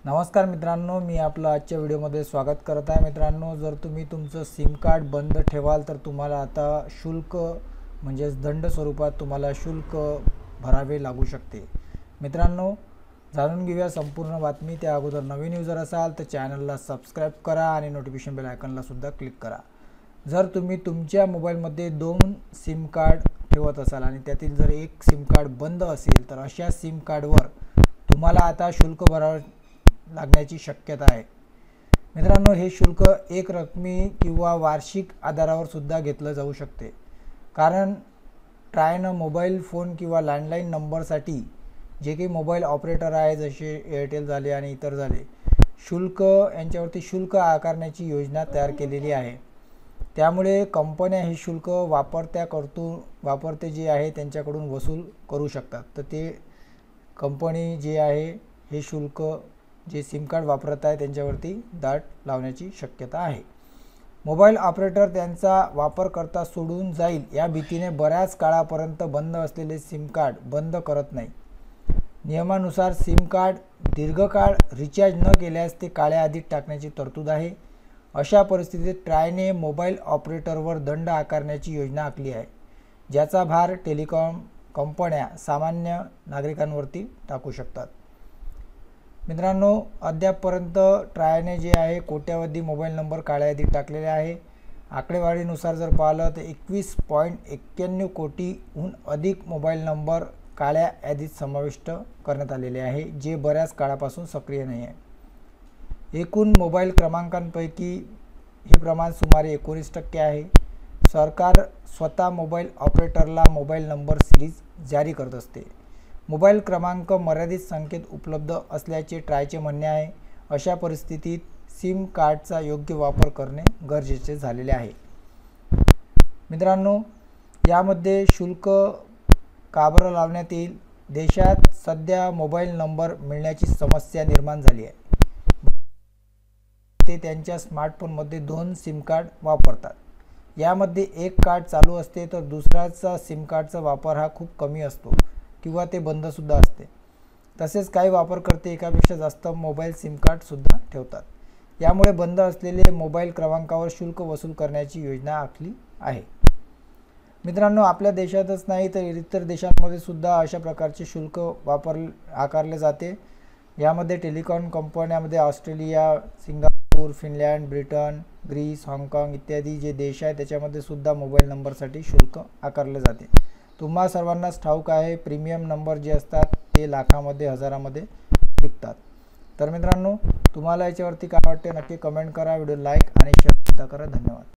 नमस्कार मित्रांनो, मी आपलं आजच्या व्हिडिओमध्ये स्वागत करत आहे। मित्रांनो, जर तुम्ही तुमचं सिम कार्ड बंद ठेवाल तर तुम्हाला आता शुल्क म्हणजे दंड स्वरूपात तुम्हाला शुल्क भरावे लागू शकते। मित्रांनो, जाणून घेऊया संपूर्ण बातमी। त्या अगोदर नवीन यूजर असाल तर चॅनलला सबस्क्राइब करा आणि नोटिफिकेशन बेल आयकॉनला सुद्धा क्लिक करा। जर तुम्ही तुमच्या मोबाईलमध्ये 2 सिम कार्ड ठेवत असाल आणि त्यातील जर एक सिम कार्ड बंद असेल तर अशा सिम कार्डवर तुम्हाला आता शुल्क भरावे लागण्याची शक्यता आहे। मित्रांनो, हे शुल्क एक रकमी किंवा वार्षिक आधारावर सुद्धा घेतलं जाऊ शकते। कारण ट्रायनं मोबाईल फोन किंवा लँडलाईन नंबरसाठी जे काही मोबाईल ऑपरेटर आहे, जसे एअरटेल झाले आणि इतर झाले, यांच्यावरती शुल्क आकारण्याची योजना तयार केलेली आहे। त्यामुळे कंपन्या हे शुल्क वापरते जे आहे त्यांच्याकडून वसूल करू शकतात। तर ते कंपनी जे आहे हे शुल्क जे सिम कार्ड वापरत आहे त्यांच्यावरती दाट लावण्याची शक्यता आहे। मोबाईल ऑपरेटर त्यांचा वापरकर्ता सोडून जाईल या भीतीने बऱ्याच काळापर्यंत बंद असलेले सिम कार्ड बंद करत नाही। नियमानुसार सिम कार्ड दीर्घकाळ रिचार्ज न केल्यास ते काळ्या यादीत टाकण्याची तरतूद आहे। अशा परिस्थितीत ट्रायने मोबाईल ऑपरेटरवर दंड आकारण्याची योजना आखली आहे, ज्याचा भार टेलिकॉम कंपन्या सामान्य नागरिकांवरती टाकू शकतात। मित्रांनो, अद्यापपर्यंत ट्रायने जे आहे कोट्यावधी मोबाईल नंबर काळ्या यादीत टाकलेले आहे। आकडेवारीनुसार जर पाहिलं तर 21.91 कोटीहून अधिक मोबाईल नंबर काळ्या यादीत समाविष्ट करण्यात आलेले आहे, जे बऱ्याच काळापासून सक्रिय नाही आहे। एकूण मोबाईल क्रमांकांपैकी हे प्रमाण सुमारे 19% आहे। सरकार स्वतः मोबाईल ऑपरेटरला मोबाईल नंबर सिरीज जारी करत असते। मोबाईल क्रमांक मर्यादित संख्येत उपलब्ध असल्याचे ट्रायचे म्हणणे आहे। अशा परिस्थितीत सिम कार्डचा योग्य वापर करणे गरजेचे झालेले आहे। मित्रांनो, यामध्ये शुल्क का बरं लावण्यात येईल? देशात सध्या मोबाईल नंबर मिळण्याची समस्या निर्माण झाली आहे। ते त्यांच्या स्मार्टफोनमध्ये 2 सिम कार्ड वापरतात। यामध्ये एक कार्ड चालू असते तर दुसऱ्याचा सिम कार्डचा वापर हा खूप कमी असतो किंवा ते बंद सुद्धा असते। तसेच काही वापरकर्ते एकापेक्षा जास्त मोबाईल सिम कार्ड सुद्धा ठेवतात। यामुळे बंद असलेले मोबाईल क्रमांकावर शुल्क वसूल करण्याची योजना आखली आहे। मित्रांनो, आपल्या देशातच नाही तर इतर देशांमध्ये सुद्धा अशा प्रकारचे शुल्क आकारले जाते। यामध्ये टेलिकॉम कंपन्यांमध्ये Australia, Singapore, Finland, Britain, Greece, हाँगकाँग इत्यादी जे देश आहेत त्याच्यामध्ये सुद्धा मोबाईल नंबरसाठी शुल्क आकारले जाते। तुम्हा सर्वांनाच ठाऊक आहे, प्रीमियम नंबर जे असतात ते लाखामध्ये हजारामध्ये विकतात। तर मित्रांनो, तुम्हाला याच्यावरती काय वाटते नक्की कमेंट करा, व्हिडिओ लाईक आणि शेअर सुद्धा करा। धन्यवाद।